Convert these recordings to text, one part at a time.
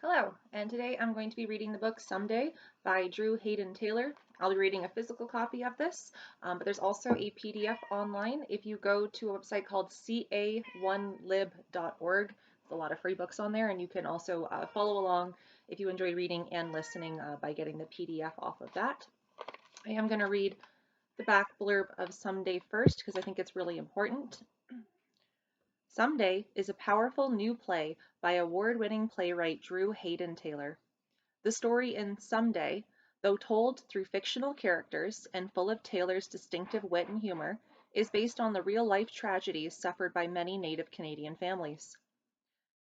Hello, and today I'm going to be reading the book Someday by Drew Hayden Taylor. I'll be reading a physical copy of this, but there's also a PDF online. If you go to a website called ca1lib.org, there's a lot of free books on there, and you can also follow along if you enjoy reading and listening by getting the PDF off of that. I am going to read the back blurb of Someday first because I think it's really important. Someday is a powerful new play by award-winning playwright Drew Hayden Taylor. The story in Someday, though told through fictional characters and full of Taylor's distinctive wit and humor, is based on the real-life tragedies suffered by many Native Canadian families.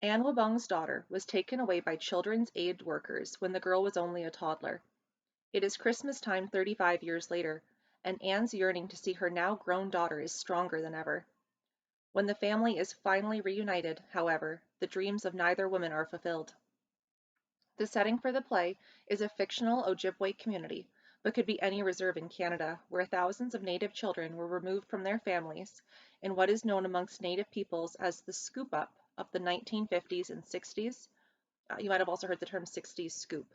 Anne Wabung's daughter was taken away by children's aid workers when the girl was only a toddler. It is Christmas time 35 years later, and Anne's yearning to see her now grown daughter is stronger than ever. When the family is finally reunited, however, the dreams of neither woman are fulfilled. The setting for the play is a fictional Ojibwe community, but could be any reserve in Canada, where thousands of Native children were removed from their families in what is known amongst Native peoples as the scoop up of the 1950s and 60s. You might have also heard the term 60s scoop.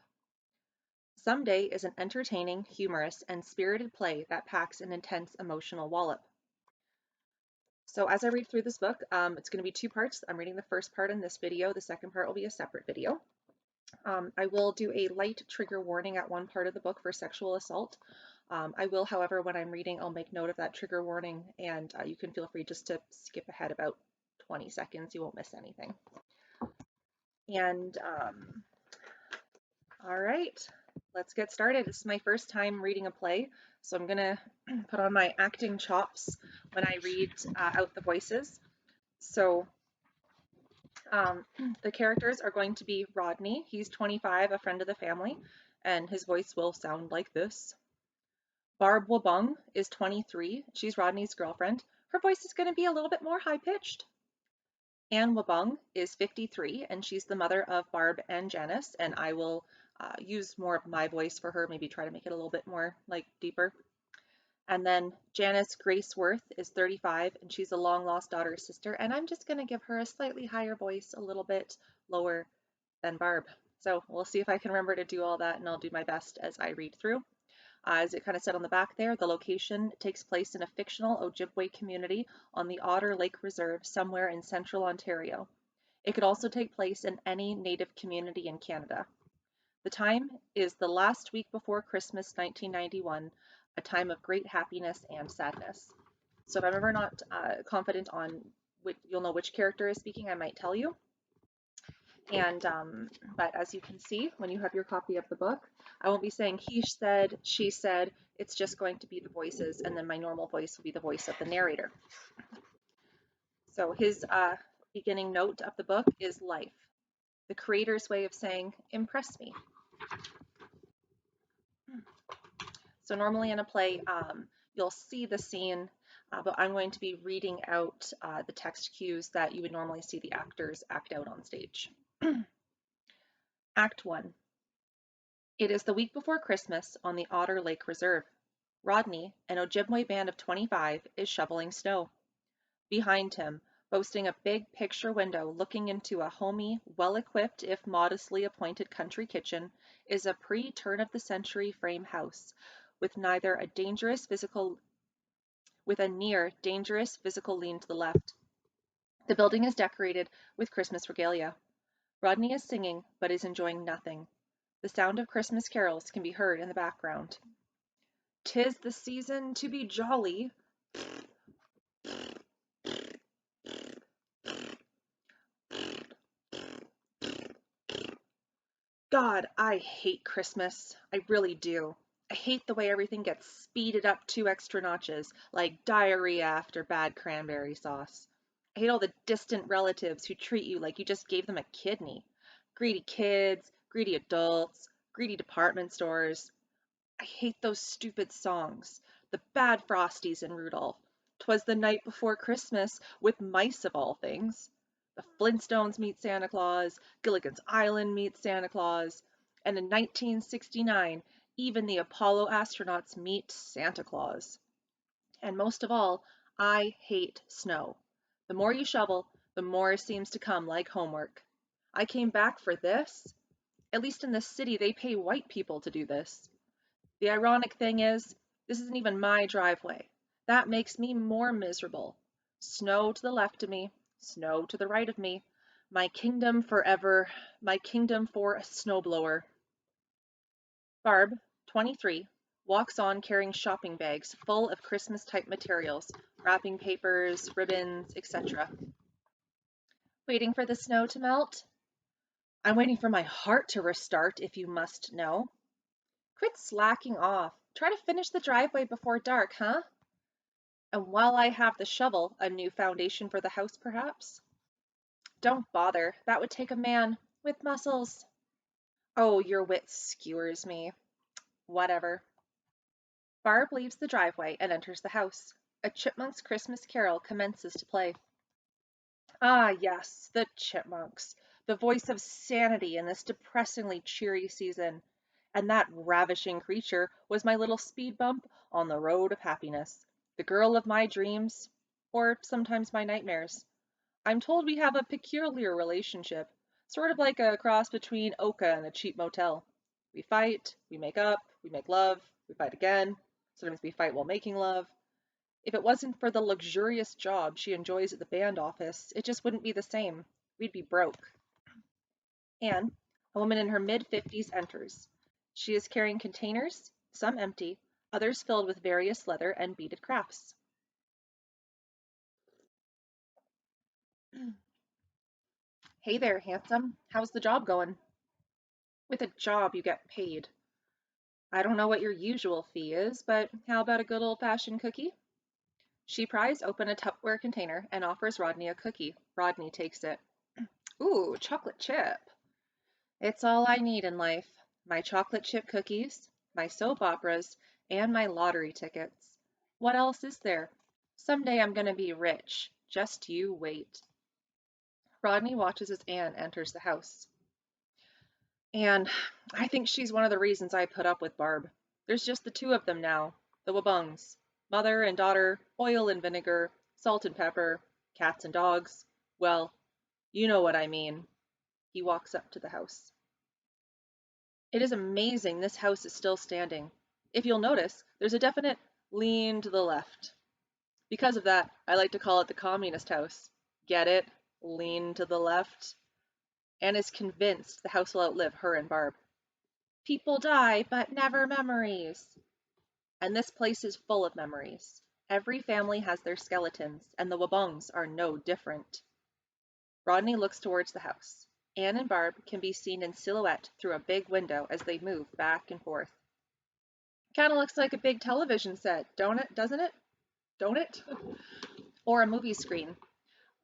Someday is an entertaining, humorous, and spirited play that packs an intense emotional wallop. So as I read through this book, it's going to be two parts. I'm reading the first part in this video. The second part will be a separate video. I will do a light trigger warning at one part of the book for sexual assault. I will, however, when I'm reading, I'll make note of that trigger warning, and you can feel free just to skip ahead about 20 seconds. You won't miss anything. And all right, let's get started. This is my first time reading a play, so I'm gonna put on my acting chops when I read out the voices. So the characters are going to be Rodney. He's 25, a friend of the family, and his voice will sound like this. Barb Wabung is 23. She's Rodney's girlfriend. Her voice is going to be a little bit more high-pitched. Anne Wabung is 53, and she's the mother of Barb and Janice, and I will use more of my voice for her, maybe try to make it a little bit more, like, deeper. And then Janice Grace Worth is 35, and she's a long-lost daughter's sister, and I'm just going to give her a slightly higher voice, a little bit lower than Barb. So we'll see if I can remember to do all that, and I'll do my best as I read through. As it kind of said on the back there, the location takes place in a fictional Ojibwe community on the Otter Lake Reserve somewhere in central Ontario. It could also take place in any Native community in Canada. The time is the last week before Christmas 1991, a time of great happiness and sadness. So if I'm ever not confident on which, you'll know which character is speaking, I might tell you. And but as you can see, when you have your copy of the book, I won't be saying he said, she said. It's just going to be the voices, and then my normal voice will be the voice of the narrator. So his beginning note of the book is life, the creator's way of saying, impress me. So normally in a play, you'll see the scene, but I'm going to be reading out the text cues that you would normally see the actors act out on stage. Act 1. It is the week before Christmas on the Otter Lake Reserve. Rodney, an Ojibwe band of 25, is shoveling snow. Behind him, boasting a big picture window looking into a homey, well-equipped if modestly appointed country kitchen, is a pre-turn-of-the-century frame house with a near dangerous physical lean to the left. The building is decorated with Christmas regalia. Rodney is singing, but is enjoying nothing. The sound of Christmas carols can be heard in the background. "'Tis the season to be jolly." God, I hate Christmas. I really do. I hate the way everything gets speeded up 2 extra notches, like diarrhea after bad cranberry sauce. I hate all the distant relatives who treat you like you just gave them a kidney. Greedy kids, greedy adults, greedy department stores. I hate those stupid songs. The bad Frosties and Rudolph. "'Twas the night before Christmas," with mice of all things. The Flintstones meet Santa Claus, Gilligan's Island meets Santa Claus, and in 1969, even the Apollo astronauts meet Santa Claus. And most of all, I hate snow. The more you shovel, the more it seems to come like homework. I came back for this. At least in the city, they pay white people to do this. The ironic thing is, this isn't even my driveway. That makes me more miserable. Snow to the left of me, snow to the right of me. My kingdom forever, my kingdom for a snowblower. Barb, 23, walks on carrying shopping bags full of Christmas-type materials, wrapping papers, ribbons, etc. Waiting for the snow to melt? I'm waiting for my heart to restart, if you must know. Quit slacking off. Try to finish the driveway before dark, huh? And while I have the shovel, a new foundation for the house, perhaps? Don't bother. That would take a man with muscles. Oh, your wit skewers me. Whatever. Barb leaves the driveway and enters the house. A chipmunk's Christmas carol commences to play. Ah, yes, the chipmunks. The voice of sanity in this depressingly cheery season. And that ravishing creature was my little speed bump on the road of happiness. The girl of my dreams, or sometimes my nightmares. I'm told we have a peculiar relationship, sort of like a cross between Oka and a cheap motel. We fight, we make up, we make love, we fight again. Sometimes we fight while making love. If it wasn't for the luxurious job she enjoys at the band office, it just wouldn't be the same. We'd be broke. Anne, a woman in her mid-50s, enters. She is carrying containers, some empty, others filled with various leather and beaded crafts. Hey there, handsome. How's the job going? With a job, you get paid. I don't know what your usual fee is, but how about a good old-fashioned cookie? She pries open a Tupperware container and offers Rodney a cookie. Rodney takes it. Ooh, chocolate chip. It's all I need in life. My chocolate chip cookies, my soap operas, and my lottery tickets. What else is there? Someday I'm gonna be rich. Just you wait. Rodney watches as Anne enters the house. And I think she's one of the reasons I put up with Barb. There's just the two of them now, the Wabungs. Mother and daughter, oil and vinegar, salt and pepper, cats and dogs. Well, you know what I mean. He walks up to the house. It is amazing this house is still standing. If you'll notice, there's a definite lean to the left. Because of that, I like to call it the communist house. Get it? Lean to the left? Anne is convinced the house will outlive her and Barb. People die, but never memories. And this place is full of memories. Every family has their skeletons, and the Wabungs are no different. Rodney looks towards the house. Anne and Barb can be seen in silhouette through a big window as they move back and forth. Kind of looks like a big television set, don't it? Doesn't it? Don't it? Or a movie screen.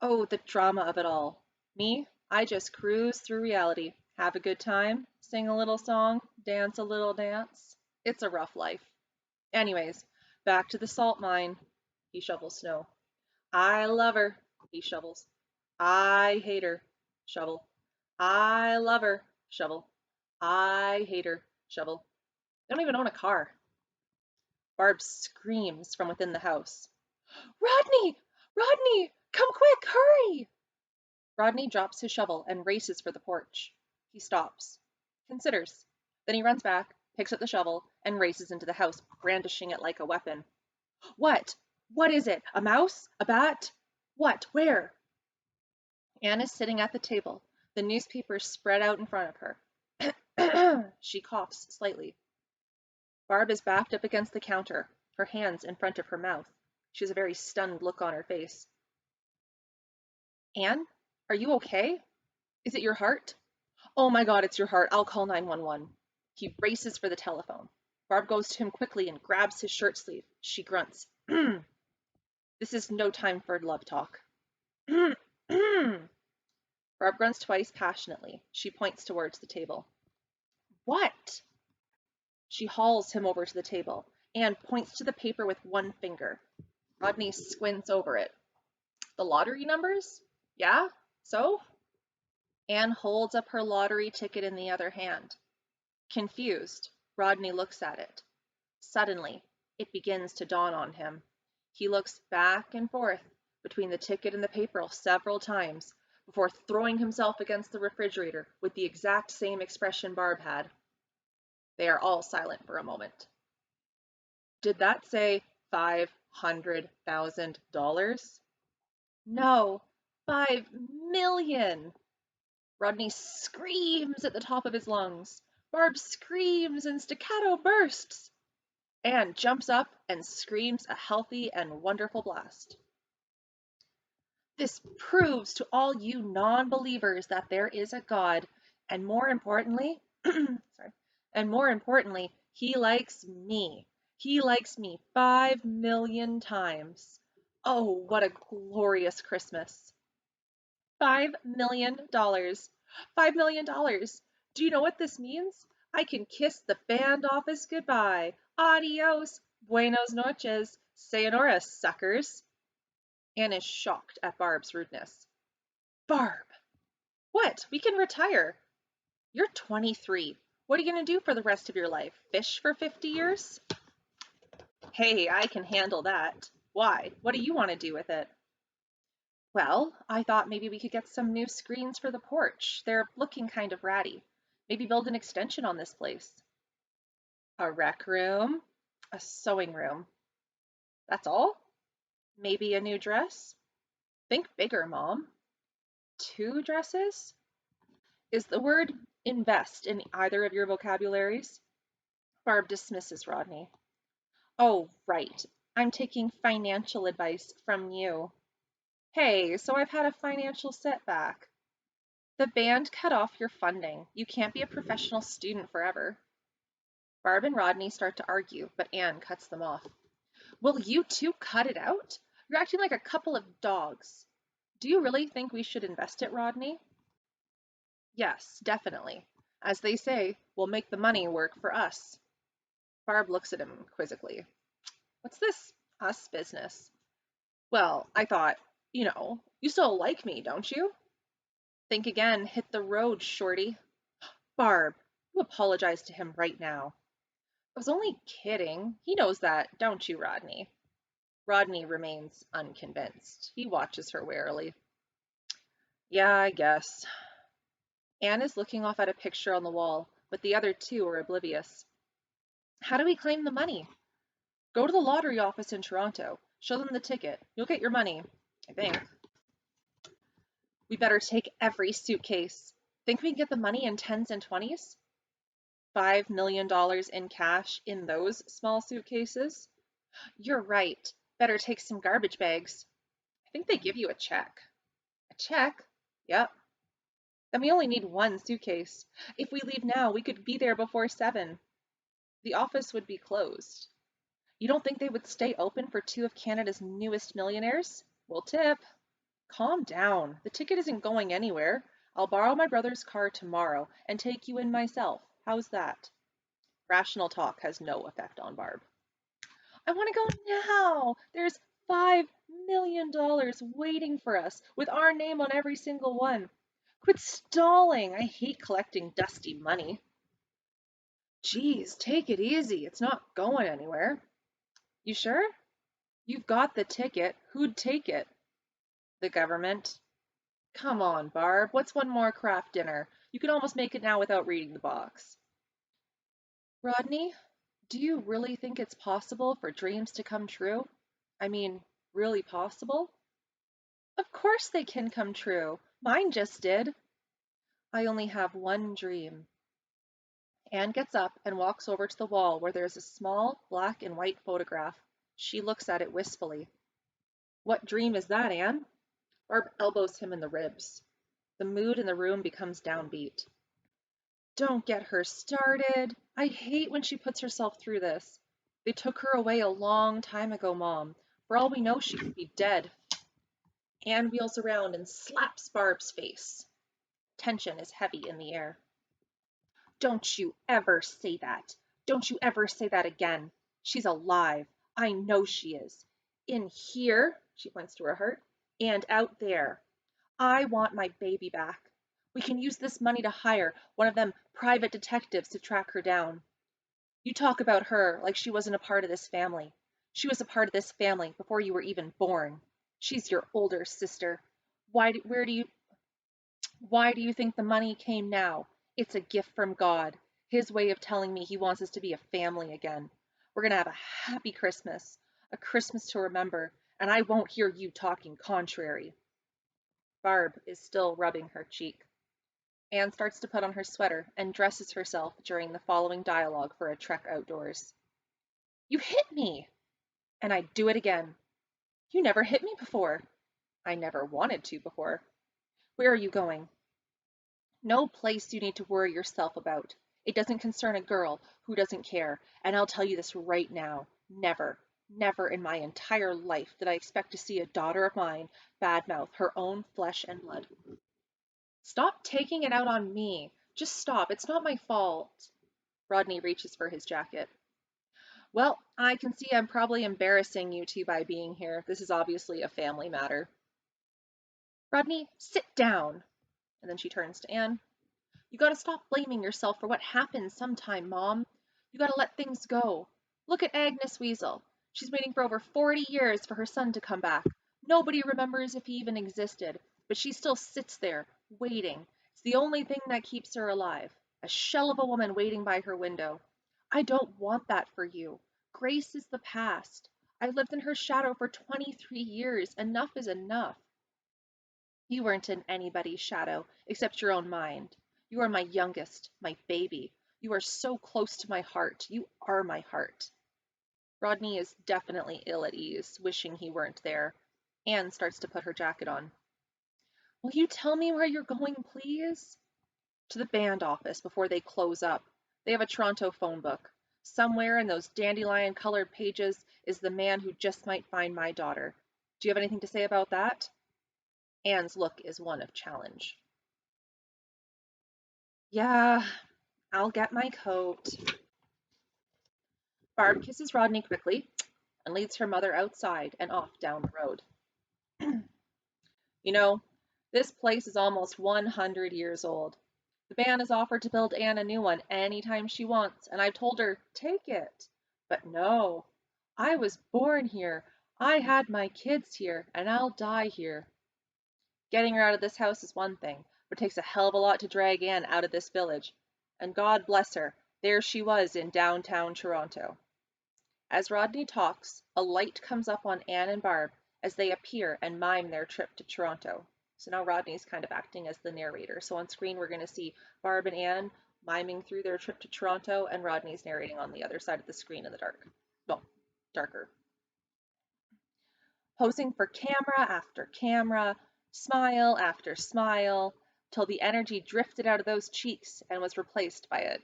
Oh, the drama of it all. Me, I just cruise through reality, have a good time, sing a little song, dance a little dance. It's a rough life. Anyways, back to the salt mine. He shovels snow. I love her. He shovels. I hate her. Shovel. I love her. Shovel. I hate her. Shovel. They don't even own a car. Barb screams from within the house. Rodney! Rodney! Come quick! Hurry! Rodney drops his shovel and races for the porch. He stops. Considers. Then he runs back, picks up the shovel, and races into the house, brandishing it like a weapon. What? What is it? A mouse? A bat? What? Where? Anne is sitting at the table, the newspapers spread out in front of her. She coughs slightly. Barb is backed up against the counter, her hands in front of her mouth. She has a very stunned look on her face. Anne, are you okay? Is it your heart? Oh my God, it's your heart. I'll call 911. He races for the telephone. Barb goes to him quickly and grabs his shirt sleeve. She grunts. This is no time for love talk. Barb grunts twice passionately. She points towards the table. What? She hauls him over to the table and points to the paper with one finger. Rodney squints over it. The lottery numbers? Yeah? So? Anne holds up her lottery ticket in the other hand. Confused, Rodney looks at it. Suddenly, it begins to dawn on him. He looks back and forth between the ticket and the paper several times before throwing himself against the refrigerator with the exact same expression Barb had. They are all silent for a moment. Did that say $500,000? No, 5 million. Rodney screams at the top of his lungs. Barb screams in staccato bursts. Anne jumps up and screams a healthy and wonderful blast. This proves to all you non-believers that there is a God, and more importantly, he likes me. He likes me 5 million times. Oh, what a glorious Christmas. $5 million. $5 million. Do you know what this means? I can kiss the band office goodbye. Adios. Buenos noches. Sayonara, suckers. Anne is shocked at Barb's rudeness. Barb! What? We can retire. You're 23. What are you going to do for the rest of your life? Fish for 50 years? Hey, I can handle that. Why? What do you want to do with it? Well, I thought maybe we could get some new screens for the porch. They're looking kind of ratty. Maybe build an extension on this place. A rec room? A sewing room. That's all? Maybe a new dress? Think bigger, Mom. 2 dresses? Is the word invest in either of your vocabularies? Barb dismisses Rodney. Oh, right. I'm taking financial advice from you. Hey, so I've had a financial setback. The band cut off your funding. You can't be a professional student forever. Barb and Rodney start to argue, but Anne cuts them off. Will you two cut it out? You're acting like a couple of dogs. Do you really think we should invest it, Rodney? Yes, definitely. As they say, we'll make the money work for us. Barb looks at him quizzically. What's this us business? Well, I thought, you still like me, don't you? Think again, hit the road, shorty. Barb, you apologize to him right now. I was only kidding. He knows that, don't you, Rodney? Rodney remains unconvinced. He watches her warily. Yeah, I guess. Anne is looking off at a picture on the wall, but the other two are oblivious. How do we claim the money? Go to the lottery office in Toronto. Show them the ticket. You'll get your money, I think. We better take every suitcase. Think we can get the money in 10s and 20s? $5 million in cash in those small suitcases? You're right. Better take some garbage bags. I think they give you a check. A check? Yep. Then we only need 1 suitcase. If we leave now, we could be there before 7. The office would be closed. You don't think they would stay open for 2 of Canada's newest millionaires? We'll tip. Calm down. The ticket isn't going anywhere. I'll borrow my brother's car tomorrow and take you in myself. How's that? Rational talk has no effect on Barb. I want to go now. There's $5 million waiting for us with our name on every single one. Quit stalling. I hate collecting dusty money. Geez, take it easy. It's not going anywhere. You sure? You've got the ticket. Who'd take it? The government. Come on, Barb. What's one more craft dinner? You can almost make it now without reading the box. Rodney, do you really think it's possible for dreams to come true? I mean, really possible? Of course they can come true. Mine just did. I only have one dream. Anne gets up and walks over to the wall where there is a small black and white photograph. She looks at it wistfully. What dream is that, Anne? Barb elbows him in the ribs. The mood in the room becomes downbeat. Don't get her started. I hate when she puts herself through this. They took her away a long time ago, Mom. For all we know, she could be dead. Anne wheels around and slaps Barb's face. Tension is heavy in the air. Don't you ever say that. Don't you ever say that again. She's alive. I know she is. In here, she points to her heart, and out there. I want my baby back. We can use this money to hire one of them private detectives to track her down. You talk about her like she wasn't a part of this family. She was a part of this family before you were even born. She's your older sister. Where do you... Why do you think the money came now? It's a gift from God. His way of telling me he wants us to be a family again. We're going to have a happy Christmas, a Christmas to remember, and I won't hear you talking contrary. Barb is still rubbing her cheek. Anne starts to put on her sweater and dresses herself during the following dialogue for a trek outdoors. You hit me! And I'd do it again. You never hit me before. I never wanted to before. Where are you going? No place you need to worry yourself about. It doesn't concern a girl who doesn't care, and I'll tell you this right now. Never, never in my entire life did I expect to see a daughter of mine badmouth her own flesh and blood. Stop taking it out on me. Just stop. It's not my fault. Rodney reaches for his jacket. Well, I can see I'm probably embarrassing you two by being here. This is obviously a family matter. Rodney, sit down. And then she turns to Anne. You gotta stop blaming yourself for what happened sometime, Mom. You gotta let things go. Look at Agnes Weasel. She's waiting for over 40 years for her son to come back. Nobody remembers if he even existed, but she still sits there, waiting. It's the only thing that keeps her alive. A shell of a woman waiting by her window. I don't want that for you. Grace is the past. I've lived in her shadow for 23 years. Enough is enough. You weren't in anybody's shadow except your own mind. You are my youngest, my baby. You are so close to my heart. You are my heart. Rodney is definitely ill at ease, wishing he weren't there. Anne starts to put her jacket on. Will you tell me where you're going, please? To the band office before they close up. They have a Toronto phone book. Somewhere in those dandelion-colored pages is the man who just might find my daughter. Do you have anything to say about that? Anne's look is one of challenge. Yeah, I'll get my coat. Barb kisses Rodney quickly and leads her mother outside and off down the road. You know, this place is almost 100 years old. The band has offered to build Anne a new one anytime she wants, and I've told her, take it. But no, I was born here. I had my kids here, and I'll die here. Getting her out of this house is one thing, but it takes a hell of a lot to drag Anne out of this village. And God bless her, there she was in downtown Toronto. As Rodney talks, a light comes up on Anne and Barb as they appear and mime their trip to Toronto. So now Rodney's kind of acting as the narrator. So on screen, we're going to see Barb and Anne miming through their trip to Toronto, and Rodney's narrating on the other side of the screen in the dark. Well, darker. Posing for camera after camera, smile after smile, till the energy drifted out of those cheeks and was replaced by a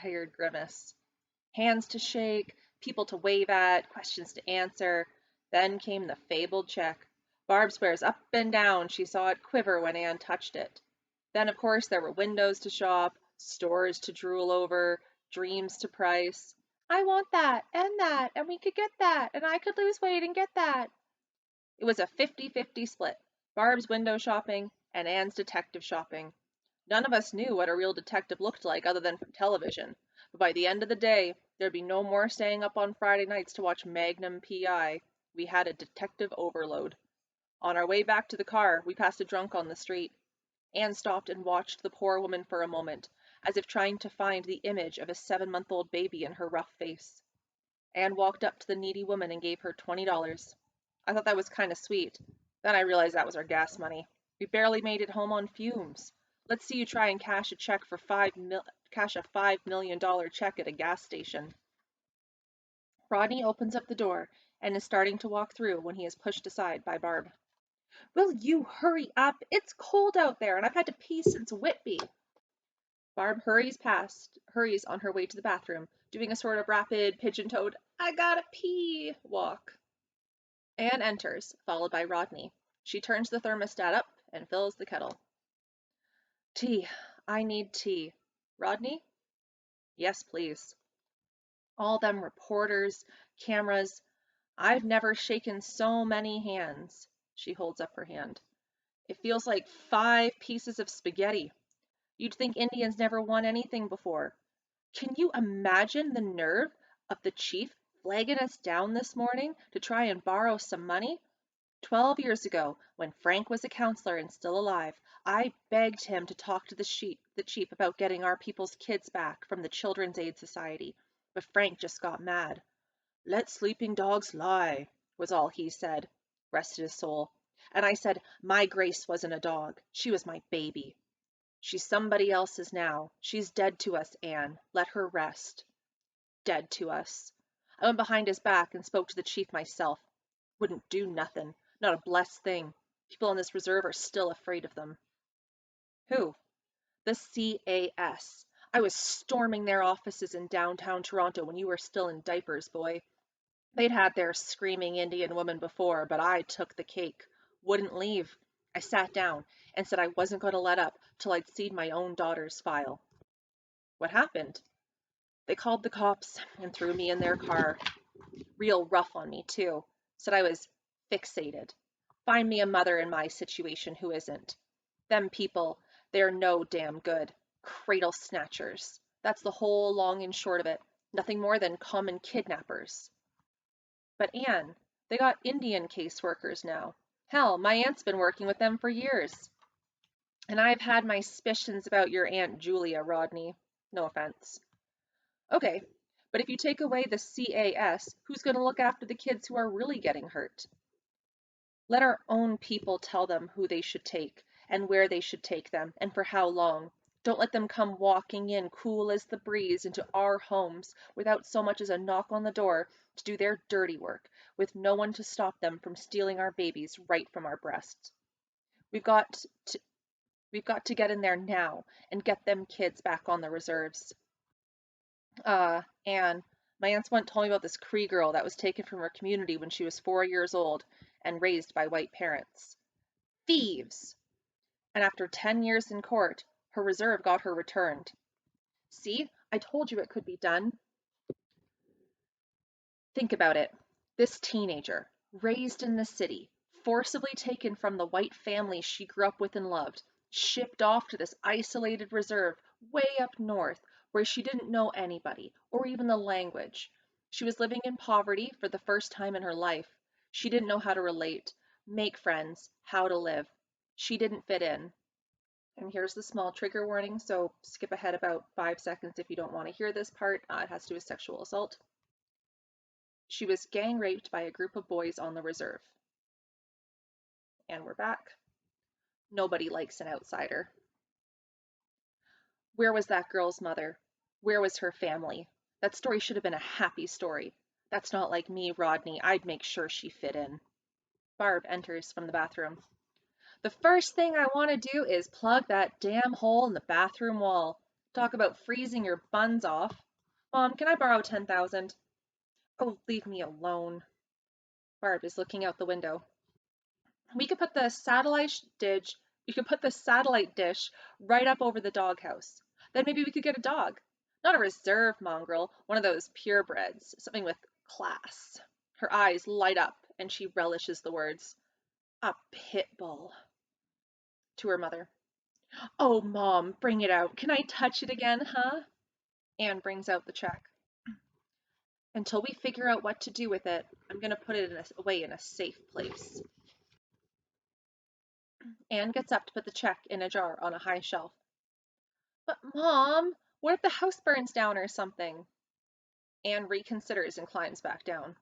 tired grimace. Hands to shake, people to wave at, questions to answer. Then came the fabled check. Barb swears up and down she saw it quiver when Anne touched it. Then, of course, there were windows to shop, stores to drool over, dreams to price. I want that, and we could get that, and I could lose weight and get that. It was a 50-50 split. Barb's window shopping and Anne's detective shopping. None of us knew what a real detective looked like other than from television, but by the end of the day, there'd be no more staying up on Friday nights to watch Magnum PI. We had a detective overload. On our way back to the car, we passed a drunk on the street. Anne stopped and watched the poor woman for a moment, as if trying to find the image of a 7-month-old baby in her rough face. Anne walked up to the needy woman and gave her $20. I thought that was kind of sweet. Then I realized that was our gas money. We barely made it home on fumes. Let's see you try and cash a $5 million check at a gas station. Rodney opens up the door and is starting to walk through when he is pushed aside by Barb. Will you hurry up? It's cold out there, and I've had to pee since Whitby. Barb hurries on her way to the bathroom, doing a sort of rapid, pigeon-toed, I gotta pee walk. Anne enters, followed by Rodney. She turns the thermostat up and fills the kettle. Tea. I need tea. Rodney? Yes, please. All them reporters, cameras. I've never shaken so many hands. She holds up her hand. It feels like 5 pieces of spaghetti. You'd think Indians never won anything before. Can you imagine the nerve of the chief flagging us down this morning to try and borrow some money? 12 years ago, when Frank was a counselor and still alive, I begged him to talk to the chief about getting our people's kids back from the Children's Aid Society, but Frank just got mad. Let sleeping dogs lie, was all he said. Rested his soul. And I said, my Grace wasn't a dog. She was my baby. She's somebody else's now. She's dead to us, Anne. Let her rest. Dead to us. I went behind his back and spoke to the chief myself. Wouldn't do nothing. Not a blessed thing. People on this reserve are still afraid of them. Who? The CAS. I was storming their offices in downtown Toronto when you were still in diapers, boy. They'd had their screaming Indian woman before, but I took the cake. Wouldn't leave. I sat down and said I wasn't going to let up till I'd seen my own daughter's file. What happened? They called the cops and threw me in their car. Real rough on me, too. Said I was fixated. Find me a mother in my situation who isn't. Them people, they're no damn good. Cradle snatchers. That's the whole long and short of it. Nothing more than common kidnappers. But Anne, they got Indian caseworkers now. Hell, my aunt's been working with them for years. And I've had my suspicions about your Aunt Julia, Rodney. No offense. Okay, but if you take away the CAS, who's going to look after the kids who are really getting hurt? Let our own people tell them who they should take, and where they should take them, and for how long. Don't let them come walking in cool as the breeze into our homes without so much as a knock on the door to do their dirty work, with no one to stop them from stealing our babies right from our breasts. We've got to, we've got to get in there now and get them kids back on the reserves. Anne, my aunt's once told me about this Cree girl that was taken from her community when she was 4 years old and raised by white parents. Thieves! And after 10 years in court, her reserve got her returned. See, I told you it could be done. Think about it. This teenager, raised in the city, forcibly taken from the white family she grew up with and loved, shipped off to this isolated reserve way up north where she didn't know anybody or even the language. She was living in poverty for the first time in her life. She didn't know how to relate, make friends, how to live. She didn't fit in. And here's the small trigger warning, so skip ahead about 5 seconds if you don't want to hear this part. It has to do with sexual assault. She was gang raped by a group of boys on the reserve. And we're back. Nobody likes an outsider. Where was that girl's mother? Where was her family? That story should have been a happy story. That's not like me, Rodney. I'd make sure she fit in. Barb enters from the bathroom. The first thing I want to do is plug that damn hole in the bathroom wall. Talk about freezing your buns off. Mom, can I borrow 10,000? Oh, leave me alone. Barb is looking out the window. We could put the satellite dish right up over the doghouse. Then maybe we could get a dog. Not a reserve mongrel, one of those purebreds, something with class. Her eyes light up and she relishes the words. A pit bull. To her mother. Oh, Mom, bring it out. Can I touch it again, huh? Anne brings out the check. Until we figure out what to do with it, I'm going to put it away in a safe place. Anne gets up to put the check in a jar on a high shelf. But Mom, what if the house burns down or something? Anne reconsiders and climbs back down.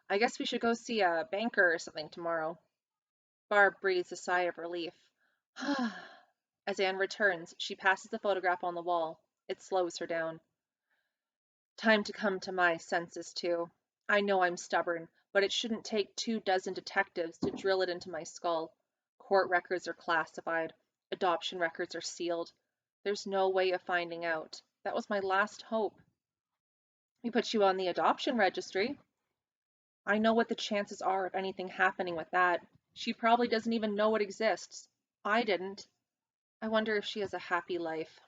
I guess we should go see a banker or something tomorrow. Barb breathes a sigh of relief. As Anne returns, she passes the photograph on the wall. It slows her down. Time to come to my senses, too. I know I'm stubborn, but it shouldn't take 24 detectives to drill it into my skull. Court records are classified. Adoption records are sealed. There's no way of finding out. That was my last hope. We put you on the adoption registry. I know what the chances are of anything happening with that. She probably doesn't even know it exists. I didn't. I wonder if she has a happy life.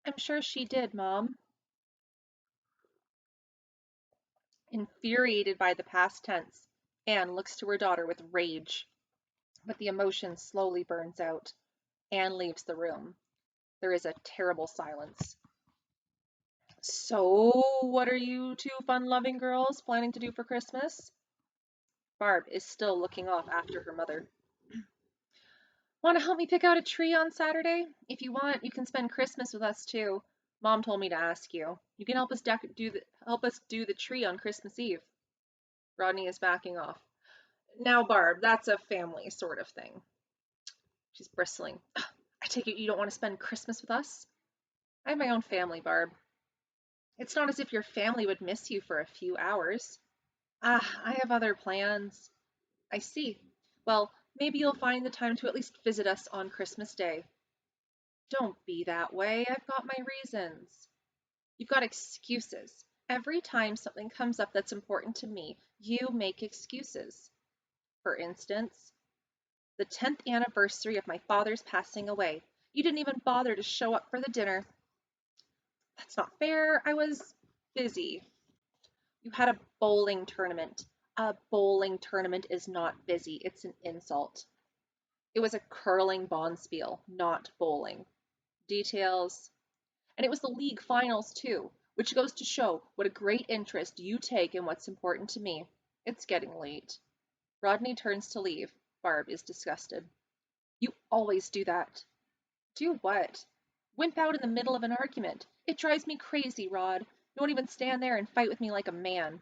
I'm sure she did, Mom. Infuriated by the past tense, Anne looks to her daughter with rage, but the emotion slowly burns out. Anne leaves the room. There is a terrible silence. So, what are you two fun-loving girls planning to do for Christmas? Barb is still looking off after her mother. Want to help me pick out a tree on Saturday? If you want, you can spend Christmas with us too. Mom told me to ask you. You can help us do the tree on Christmas Eve. Rodney is backing off. Now, Barb, that's a family sort of thing. She's bristling. I take it you don't want to spend Christmas with us? I have my own family, Barb. It's not as if your family would miss you for a few hours. I have other plans. I see. Well, maybe you'll find the time to at least visit us on Christmas Day. Don't be that way. I've got my reasons. You've got excuses. Every time something comes up that's important to me, you make excuses. For instance, the 10th anniversary of my father's passing away. You didn't even bother to show up for the dinner. That's not fair. I was busy. You had a bowling tournament. A bowling tournament is not busy. It's an insult. It was a curling bonspiel, not bowling. Details. And it was the league finals, too, which goes to show what a great interest you take in what's important to me. It's getting late. Rodney turns to leave. Barb is disgusted. You always do that. Do what? Wimp out in the middle of an argument. It drives me crazy, Rod. You won't even stand there and fight with me like a man.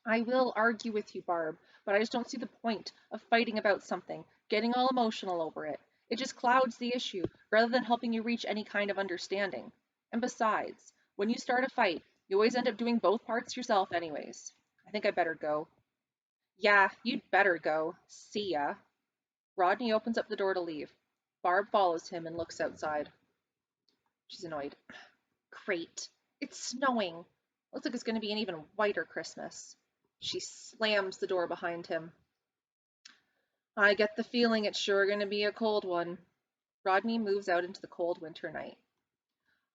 I will argue with you, Barb, but I just don't see the point of fighting about something, getting all emotional over it. It just clouds the issue, rather than helping you reach any kind of understanding. And besides, when you start a fight, you always end up doing both parts yourself anyways. I think I better go. Yeah, you'd better go. See ya. Rodney opens up the door to leave. Barb follows him and looks outside. She's annoyed. Great. It's snowing. Looks like it's going to be an even whiter Christmas. She slams the door behind him. I get the feeling it's sure going to be a cold one. Rodney moves out into the cold winter night.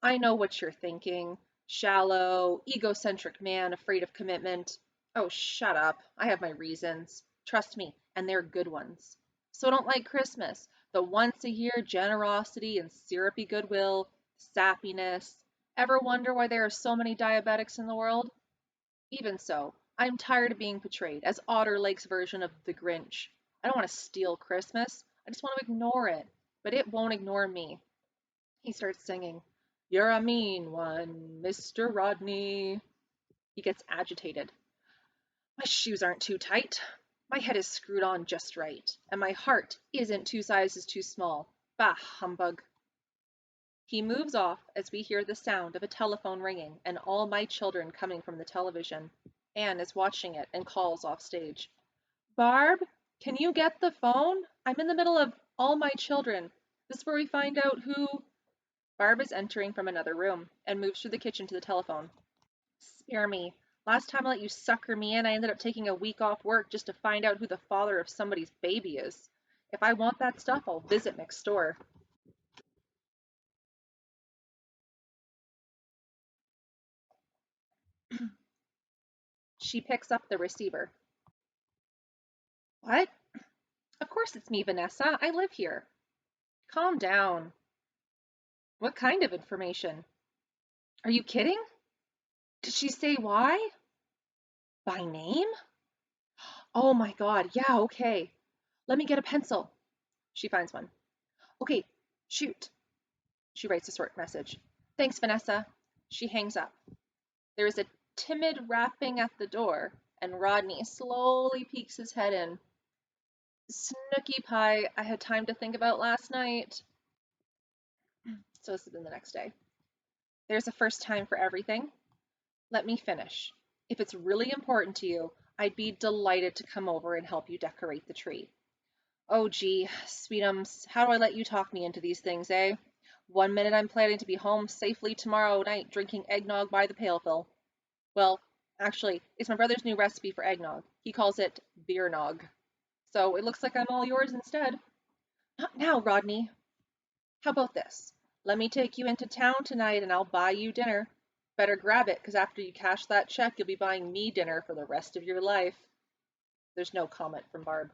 I know what you're thinking. Shallow, egocentric man afraid of commitment. Oh, shut up. I have my reasons. Trust me, and they're good ones. So I don't like Christmas. The once-a-year generosity and syrupy goodwill, sappiness. Ever wonder why there are so many diabetics in the world? Even so, I'm tired of being portrayed as Otter Lake's version of the Grinch. I don't want to steal Christmas. I just want to ignore it. But it won't ignore me. He starts singing, You're a mean one, Mr. Rodney. He gets agitated. My shoes aren't too tight. My head is screwed on just right. And my heart isn't 2 sizes too small. Bah, humbug. He moves off as we hear the sound of a telephone ringing and All My Children coming from the television. Anne is watching it and calls off stage. Barb, can you get the phone? I'm in the middle of All My Children. This is where we find out who... Barb is entering from another room and moves through the kitchen to the telephone. Spare me. Last time I let you sucker me in, I ended up taking a week off work just to find out who the father of somebody's baby is. If I want that stuff, I'll visit next door. She picks up the receiver. What? Of course it's me, Vanessa. I live here. Calm down. What kind of information? Are you kidding? Did she say why? By name? Oh my god, yeah, okay. Let me get a pencil. She finds one. Okay, shoot. She writes a short message. Thanks, Vanessa. She hangs up. There is a timid rapping at the door, and Rodney slowly peeks his head in. Snooky pie, I had time to think about last night. So this has been the next day. There's a first time for everything. Let me finish. If it's really important to you, I'd be delighted to come over and help you decorate the tree. Oh gee, sweetums, how do I let you talk me into these things, eh? One minute I'm planning to be home safely tomorrow night drinking eggnog by the pailful. Well, actually, it's my brother's new recipe for eggnog. He calls it beer nog. So it looks like I'm all yours instead. Not now, Rodney. How about this? Let me take you into town tonight and I'll buy you dinner. Better grab it, because after you cash that check, you'll be buying me dinner for the rest of your life. There's no comment from Barb.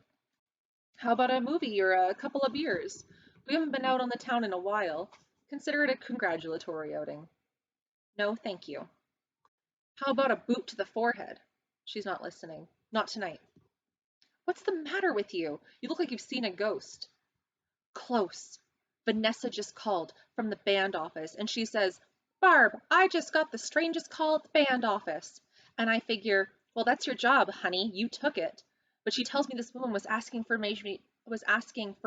How about a movie or a couple of beers? We haven't been out on the town in a while. Consider it a congratulatory outing. No, thank you. How about a boot to the forehead? She's not listening. Not tonight. What's the matter with you? You look like you've seen a ghost. Close. Vanessa just called from the band office and she says, Barb, I just got the strangest call at the band office. And I figure, well, that's your job, honey. You took it. But she tells me this woman was asking for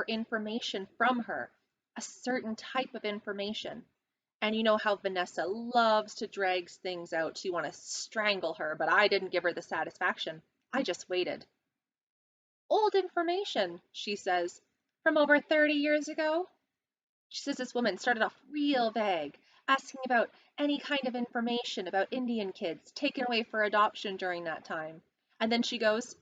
information from her, a certain type of information. And you know how Vanessa loves to drag things out. So you want to strangle her, but I didn't give her the satisfaction. I just waited. Old information, she says, from over 30 years ago. She says this woman started off real vague, asking about any kind of information about Indian kids taken away for adoption during that time. And then she goes,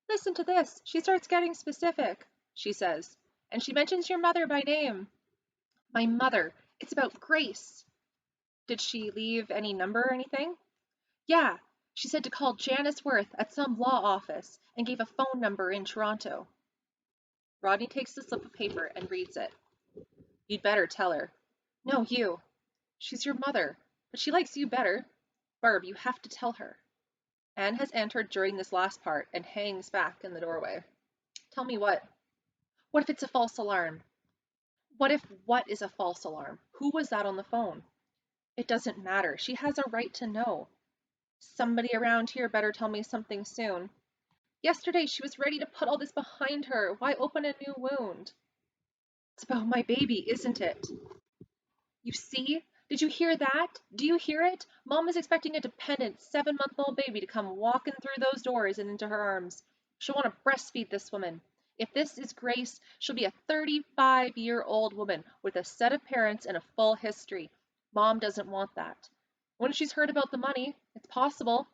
listen to this. She starts getting specific, she says. And she mentions your mother by name. My mother. It's about Grace. Did she leave any number or anything? Yeah. She said to call Janice Worth at some law office and gave a phone number in Toronto. Rodney takes the slip of paper and reads it. You'd better tell her. No, you. She's your mother, but she likes you better. Barb, you have to tell her. Anne has entered during this last part and hangs back in the doorway. Tell me what? What if it's a false alarm? What is a false alarm? Who was that on the phone? It doesn't matter. She has a right to know. Somebody around here better tell me something soon. Yesterday she was ready to put all this behind her. Why open a new wound? It's about my baby, isn't it? You see? Did you hear that? Do you hear it? Mom is expecting a dependent 7-month-old baby to come walking through those doors and into her arms. She'll want to breastfeed this woman. If this is Grace, she'll be a 35-year-old woman with a set of parents and a full history. Mom doesn't want that. When she's heard about the money, it's possible.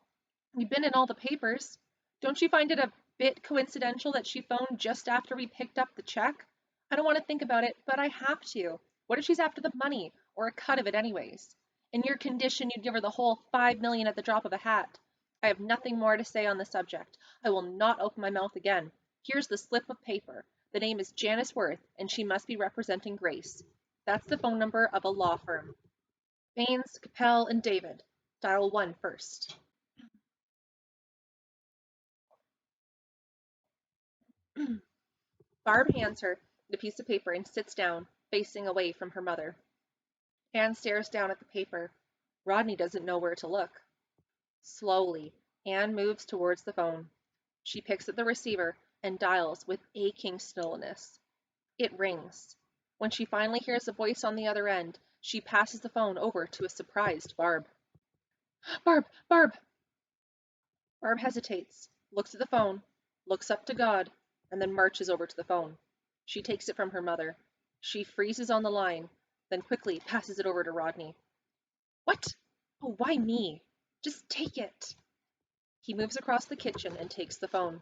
We've been in all the papers. Don't you find it a bit coincidental that she phoned just after we picked up the check? I don't want to think about it, but I have to. What if she's after the money, or a cut of it anyways? In your condition, you'd give her the whole $5 million at the drop of a hat. I have nothing more to say on the subject. I will not open my mouth again. Here's the slip of paper. The name is Janice Worth, and she must be representing Grace. That's the phone number of a law firm. Baines, Capel, and David. Dial 1 first. Barb hands her the piece of paper and sits down, facing away from her mother. Anne stares down at the paper. Rodney doesn't know where to look. Slowly, Anne moves towards the phone. She picks up the receiver and dials with aching stillness. It rings. When she finally hears a voice on the other end, she passes the phone over to a surprised Barb. Barb! Barb! Barb hesitates, looks at the phone, looks up to God, and then marches over to the phone. She takes it from her mother. She freezes on the line, then quickly passes it over to Rodney. What? Oh, why me? Just take it. He moves across the kitchen and takes the phone.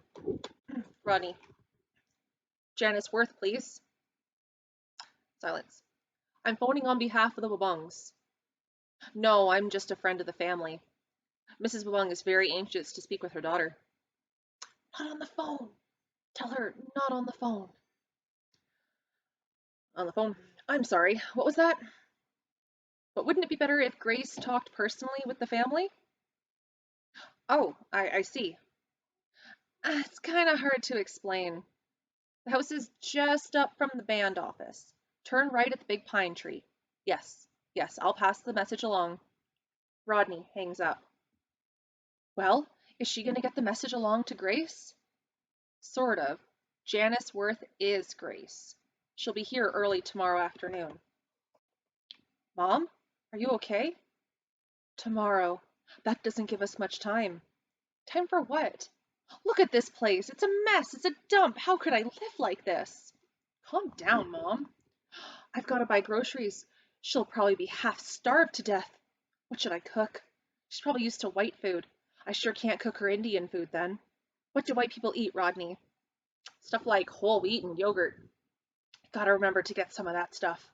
Rodney. Janice Worth, please. Silence. I'm phoning on behalf of the Wabungs. No, I'm just a friend of the family. Mrs. Wabung is very anxious to speak with her daughter. Not on the phone. Tell her not on the phone. On the phone. I'm sorry. What was that? But wouldn't it be better if Grace talked personally with the family? Oh, I see. It's kind of hard to explain. The house is just up from the band office. Turn right at the big pine tree. Yes, yes, I'll pass the message along. Rodney hangs up. Well, is she going to get the message along to Grace? Sort of. Janice Worth is Grace. She'll be here early tomorrow afternoon. Mom, are you okay? Tomorrow. That doesn't give us much time. Time for what? Look at this place. It's a mess. It's a dump. How could I live like this? Calm down, Mom. I've got to buy groceries. She'll probably be half starved to death. What should I cook? She's probably used to white food. I sure can't cook her Indian food then. What do white people eat, Rodney? Stuff like whole wheat and yogurt. Gotta remember to get some of that stuff.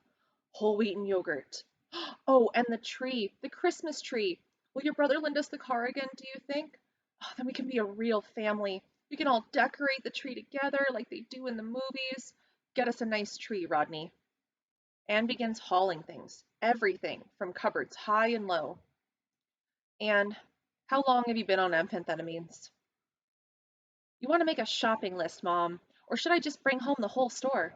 Whole wheat and yogurt. Oh, and the tree. The Christmas tree. Will your brother lend us the car again, do you think? Oh, then we can be a real family. We can all decorate the tree together like they do in the movies. Get us a nice tree, Rodney. Anne begins hauling things, everything, from cupboards high and low. Anne, how long have you been on amphetamines? You want to make a shopping list, Mom, or should I just bring home the whole store?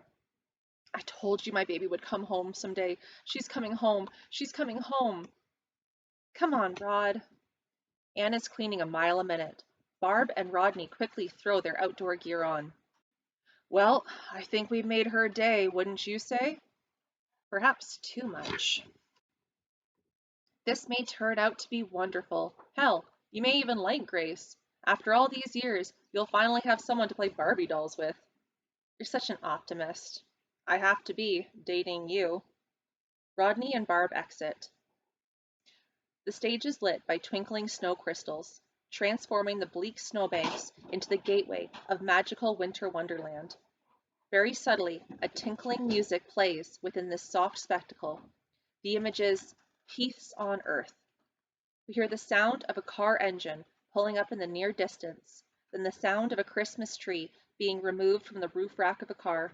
I told you my baby would come home someday. She's coming home. She's coming home. Come on, Rod. Anna's cleaning a mile a minute. Barb and Rodney quickly throw their outdoor gear on. Well, I think we've made her day, wouldn't you say? Perhaps too much. This may turn out to be wonderful. Hell, you may even like Grace. After all these years, you'll finally have someone to play Barbie dolls with. You're such an optimist. I have to be, dating you. Rodney and Barb exit. The stage is lit by twinkling snow crystals, transforming the bleak snowbanks into the gateway of magical winter wonderland. Very subtly, a tinkling music plays within this soft spectacle. The image is peace on earth. We hear the sound of a car engine pulling up in the near distance, then the sound of a Christmas tree being removed from the roof rack of a car.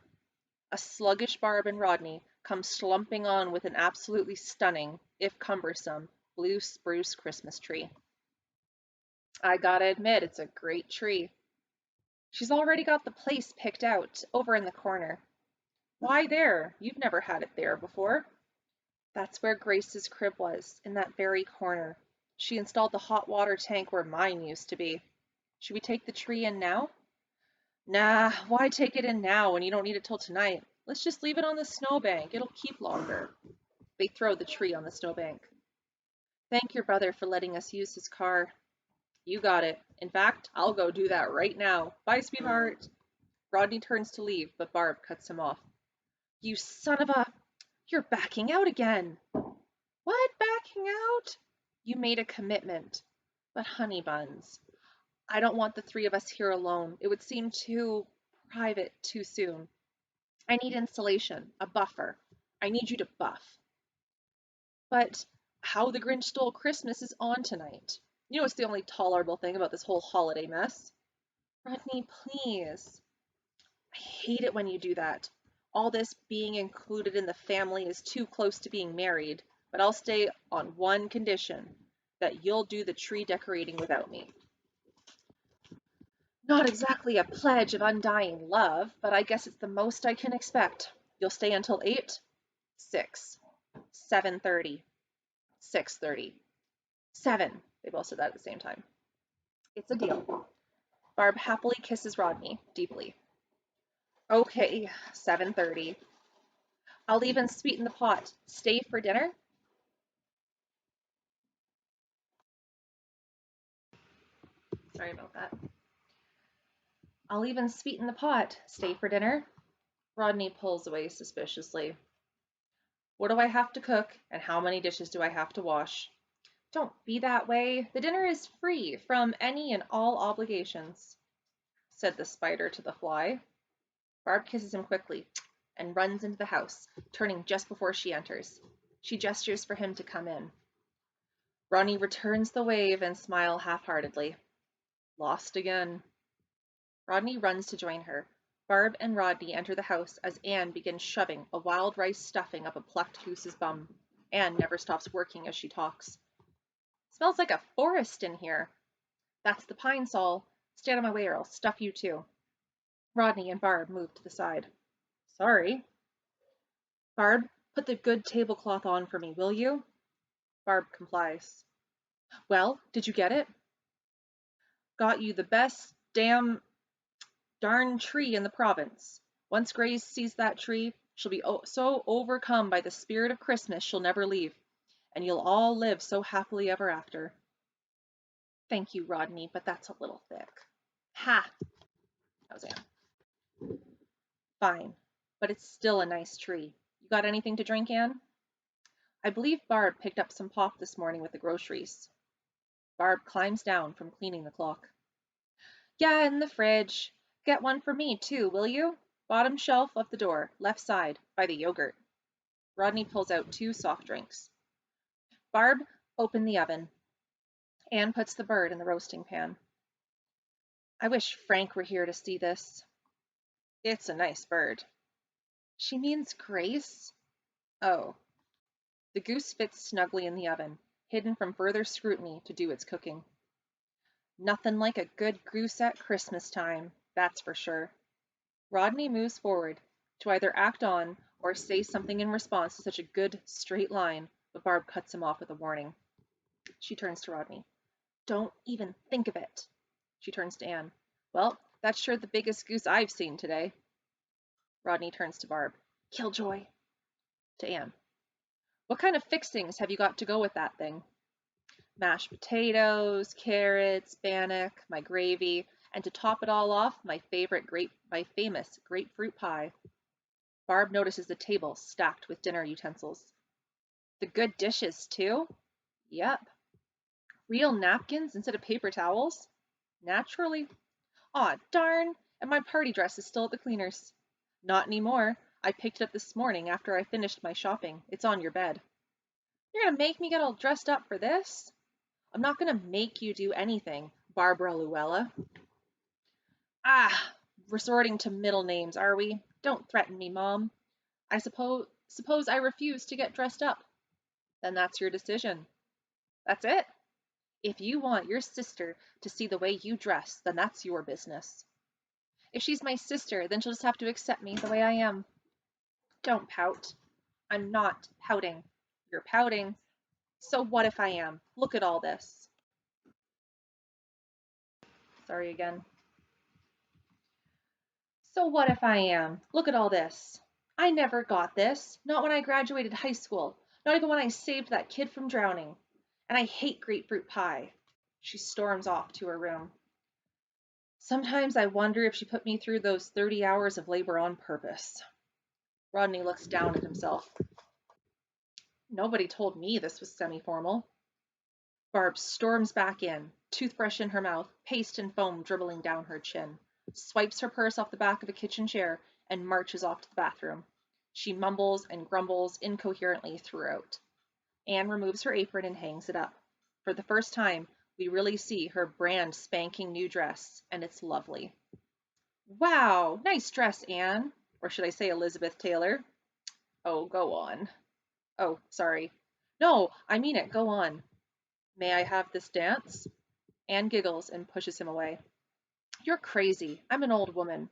A sluggish Barb and Rodney come slumping on with an absolutely stunning, if cumbersome, blue spruce Christmas tree. I gotta admit, it's a great tree. She's already got the place picked out, over in the corner. Why there? You've never had it there before. That's where Grace's crib was, in that very corner. She installed the hot water tank where mine used to be. Should we take the tree in now? Nah, why take it in now when you don't need it till tonight? Let's just leave it on the snowbank. It'll keep longer. They throw the tree on the snowbank. Thank your brother for letting us use his car. You got it. In fact, I'll go do that right now. Bye, sweetheart. Rodney turns to leave, but Barb cuts him off. You son of a... You're backing out again. What, backing out? You made a commitment. But honey buns, I don't want the three of us here alone. It would seem too private too soon. I need insulation, a buffer. I need you to buff. But How the Grinch Stole Christmas is on tonight. You know it's the only tolerable thing about this whole holiday mess. Rodney, please. I hate it when you do that. All this being included in the family is too close to being married, but I'll stay on one condition, that you'll do the tree decorating without me. Not exactly a pledge of undying love, but I guess it's the most I can expect. You'll stay until 8? 6. 7:30. 6:30. 7. They both said that at the same time. It's a deal. Barb happily kisses Rodney, deeply. Okay, 7:30. I'll even sweeten the pot. Stay for dinner? Sorry about that. I'll even sweeten the pot. Stay for dinner? Rodney pulls away suspiciously. What do I have to cook, and how many dishes do I have to wash? Don't be that way. The dinner is free from any and all obligations, said the spider to the fly. Barb kisses him quickly and runs into the house, turning just before she enters. She gestures for him to come in. Ronnie returns the wave and smiles half-heartedly. Lost again. Rodney runs to join her. Barb and Rodney enter the house as Anne begins shoving a wild rice stuffing up a plucked goose's bum. Anne never stops working as she talks. Smells like a forest in here. That's the pine sol. Stay out of my way or I'll stuff you too. Rodney and Barb move to the side. Sorry. Barb, put the good tablecloth on for me, will you? Barb complies. Well, did you get it? Got you the best darn tree in the province. Once Grace sees that tree, she'll be so overcome by the spirit of Christmas she'll never leave, and you'll all live so happily ever after. Thank you, Rodney, but that's a little thick. Ha! That was Anne. Fine, but it's still a nice tree. You got anything to drink, Anne? I believe Barb picked up some pop this morning with the groceries. Barb climbs down from cleaning the clock. Yeah, in the fridge. Get one for me, too, will you? Bottom shelf of the door, left side, by the yogurt. Rodney pulls out 2 soft drinks. Barb, open the oven. Anne puts the bird in the roasting pan. I wish Frank were here to see this. It's a nice bird. She means Grace? Oh. The goose fits snugly in the oven, hidden from further scrutiny to do its cooking. Nothing like a good goose at Christmas time, that's for sure. Rodney moves forward to either act on or say something in response to such a good straight line, but Barb cuts him off with a warning. She turns to Rodney. Don't even think of it. She turns to Anne. Well, that's sure the biggest goose I've seen today. Rodney turns to Barb. Killjoy. To Anne. What kind of fixings have you got to go with that thing? Mashed potatoes, carrots, bannock, my gravy, and to top it all off, my famous grapefruit pie. Barb notices the table stacked with dinner utensils. The good dishes, too? Yep. Real napkins instead of paper towels? Naturally. Aw, darn! And my party dress is still at the cleaners. Not anymore. I picked it up this morning after I finished my shopping. It's on your bed. You're gonna make me get all dressed up for this? I'm not gonna make you do anything, Barbara Luella. Ah, resorting to middle names, are we? Don't threaten me, Mom. I suppose I refuse to get dressed up. Then that's your decision. That's it. If you want your sister to see the way you dress, then that's your business. If she's my sister, then she'll just have to accept me the way I am. Don't pout. I'm not pouting. You're pouting. So what if I am? Look at all this. Sorry again. So what if I am? Look at all this. I never got this. Not when I graduated high school. Not even when I saved that kid from drowning. And I hate grapefruit pie. She storms off to her room. Sometimes I wonder if she put me through those 30 hours of labor on purpose. Rodney looks down at himself. Nobody told me this was semi-formal. Barb storms back in, toothbrush in her mouth, paste and foam dribbling down her chin, swipes her purse off the back of a kitchen chair, and marches off to the bathroom. She mumbles and grumbles incoherently throughout. Anne removes her apron and hangs it up. For the first time, we really see her brand spanking new dress, and it's lovely. Wow, nice dress, Anne. Or should I say Elizabeth Taylor? Oh, go on. Oh, sorry. No, I mean it, go on. May I have this dance? Anne giggles and pushes him away. You're crazy. I'm an old woman.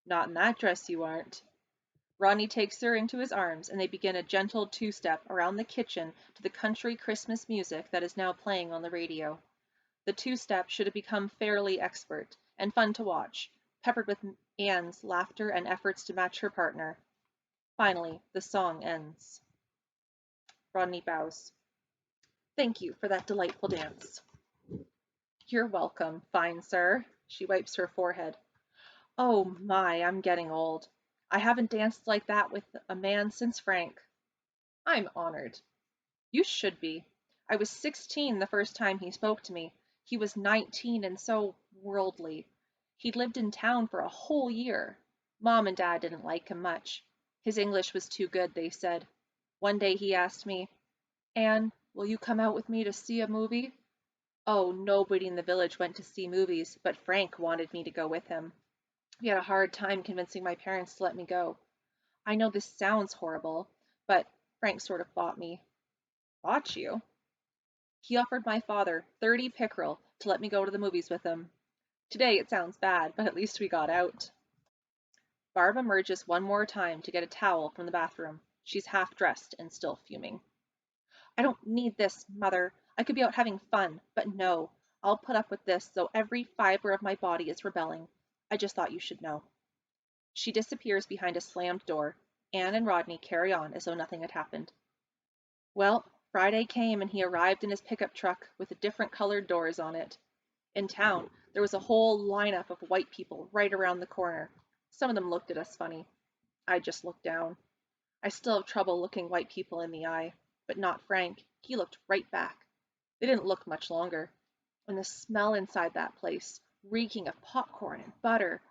Not in that dress you aren't. Rodney takes her into his arms, and they begin a gentle two-step around the kitchen to the country Christmas music that is now playing on the radio. The two-step should have become fairly expert and fun to watch, peppered with Anne's laughter and efforts to match her partner. Finally, the song ends. Rodney bows. Thank you for that delightful dance. You're welcome, fine sir. She wipes her forehead. Oh my, I'm getting old. I haven't danced like that with a man since Frank. I'm honored. You should be. I was 16 the first time he spoke to me. He was 19 and so worldly. He'd lived in town for a whole year. Mom and Dad didn't like him much. His English was too good, they said. One day he asked me, Anne, will you come out with me to see a movie? Oh, nobody in the village went to see movies, but Frank wanted me to go with him. We had a hard time convincing my parents to let me go. I know this sounds horrible, but Frank sort of bought me. Bought you? He offered my father 30 pickerel to let me go to the movies with him. Today it sounds bad, but at least we got out. Barb emerges one more time to get a towel from the bathroom. She's half dressed and still fuming. I don't need this, Mother. I could be out having fun, but no. I'll put up with this, though every fiber of my body is rebelling. I just thought you should know. She disappears behind a slammed door. Anne and Rodney carry on as though nothing had happened. Well, Friday came and he arrived in his pickup truck with the different colored doors on it. In town, there was a whole lineup of white people right around the corner. Some of them looked at us funny. I just looked down. I still have trouble looking white people in the eye, but not Frank. He looked right back. They didn't look much longer. And the smell inside that place, reeking of popcorn and butter.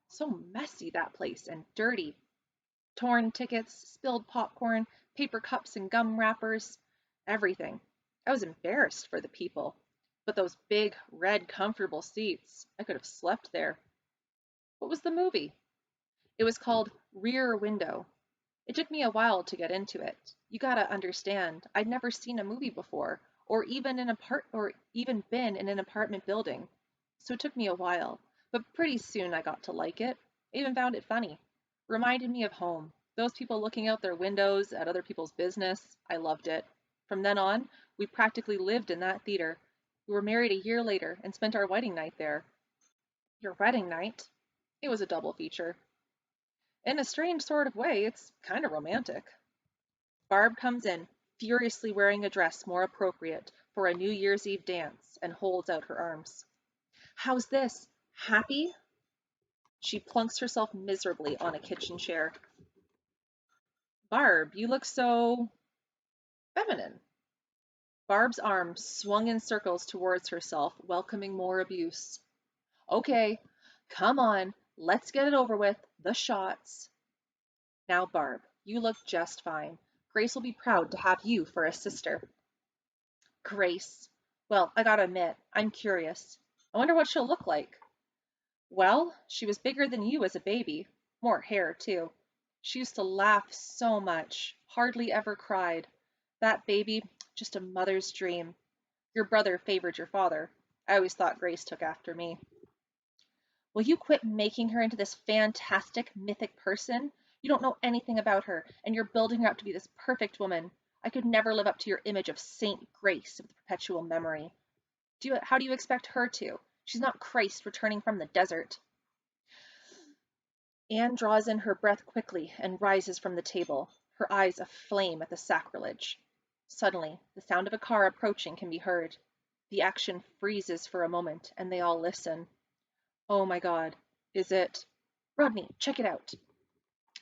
So messy, that place, and dirty. Torn tickets, spilled popcorn, paper cups and gum wrappers, everything. I was embarrassed for the people. But those big, red, comfortable seats, I could have slept there. What was the movie? It was called Rear Window. It took me a while to get into it. You gotta understand, I'd never seen a movie before, or even been in an apartment building. So it took me a while, but pretty soon I got to like it. I even found it funny. Reminded me of home. Those people looking out their windows at other people's business. I loved it. From then on, we practically lived in that theater. We were married a year later and spent our wedding night there. Your wedding night? It was a double feature. In a strange sort of way, it's kind of romantic. Barb comes in, furiously wearing a dress more appropriate for a New Year's Eve dance, and holds out her arms. How's this? Happy? She plunks herself miserably on a kitchen chair. Barb, you look so feminine. Barb's arm swung in circles towards herself, welcoming more abuse. Okay, come on, let's get it over with. The shots. Now, Barb, you look just fine. Grace will be proud to have you for a sister. Grace. Well, I gotta admit, I'm curious. I wonder what she'll look like. Well, she was bigger than you as a baby. More hair, too. She used to laugh so much, hardly ever cried. That baby, just a mother's dream. Your brother favored your father. I always thought Grace took after me. Will you quit making her into this fantastic, mythic person? You don't know anything about her, and you're building her up to be this perfect woman. I could never live up to your image of Saint Grace of the perpetual memory. How do you expect her to? She's not Christ returning from the desert. Anne draws in her breath quickly and rises from the table, her eyes aflame at the sacrilege. Suddenly, the sound of a car approaching can be heard. The action freezes for a moment, and they all listen. Oh my God, is it? Rodney, check it out.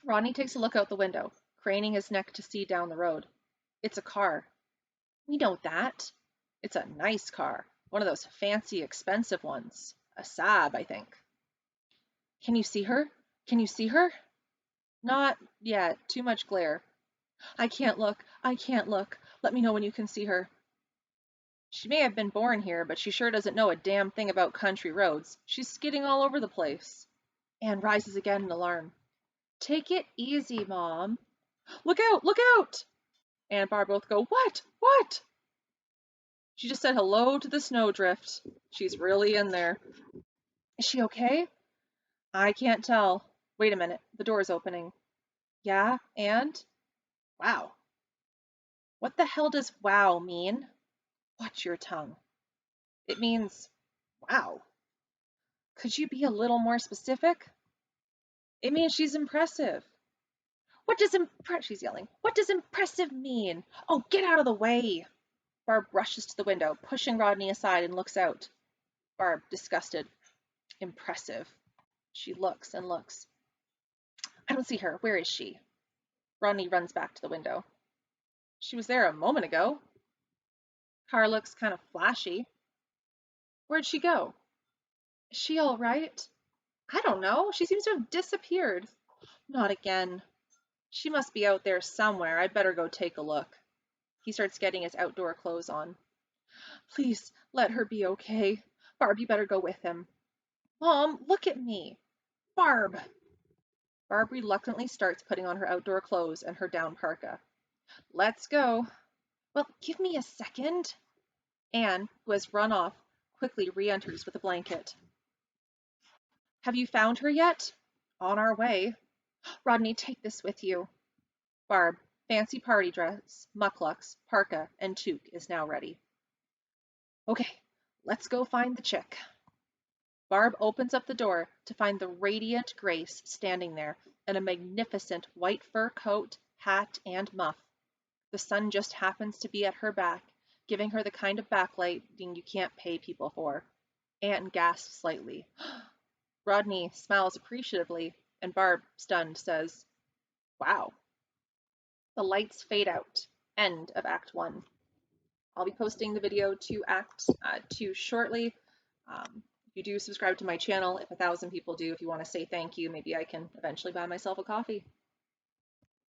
Rodney takes a look out the window, craning his neck to see down the road. It's a car. We know that. It's a nice car, one of those fancy, expensive ones. A Saab, I think. Can you see her? Can you see her? Not yet. Too much glare. I can't look. I can't look. Let me know when you can see her. She may have been born here, but she sure doesn't know a damn thing about country roads. She's skidding all over the place. Anne rises again in alarm. Take it easy, Mom. Look out! Look out! Anne and Barb both go, What? What? She just said hello to the snowdrift. She's really in there. Is she okay? I can't tell. Wait a minute. The door's opening. Yeah, and? Wow. What the hell does wow mean? Watch your tongue. It means wow. Could you be a little more specific? It means she's impressive. She's yelling. What does impressive mean? Oh, get out of the way. Barb rushes to the window, pushing Rodney aside and looks out. Barb, disgusted. Impressive. She looks and looks. I don't see her. Where is she? Rodney runs back to the window. She was there a moment ago. Car looks kind of flashy. Where'd she go? Is she all right? I don't know. She seems to have disappeared. Not again. She must be out there somewhere. I'd better go take a look. He starts getting his outdoor clothes on. Please, let her be okay. Barb, you better go with him. Mom, look at me. Barb! Barb reluctantly starts putting on her outdoor clothes and her down parka. Let's go. Well, give me a second. Anne, who has run off, quickly re-enters with a blanket. Have you found her yet? On our way. Rodney, take this with you. Barb, fancy party dress, mucklucks, parka, and toque is now ready. Okay, let's go find the chick. Barb opens up the door to find the radiant Grace standing there in a magnificent white fur coat, hat, and muff. The sun just happens to be at her back, giving her the kind of backlighting you can't pay people for. Anne gasps slightly. Rodney smiles appreciatively, and Barb, stunned, says, Wow. The lights fade out. End of Act 1. I'll be posting the video to Act 2 shortly. If you do subscribe to my channel, if 1,000 people do, if you want to say thank you, maybe I can eventually buy myself a coffee.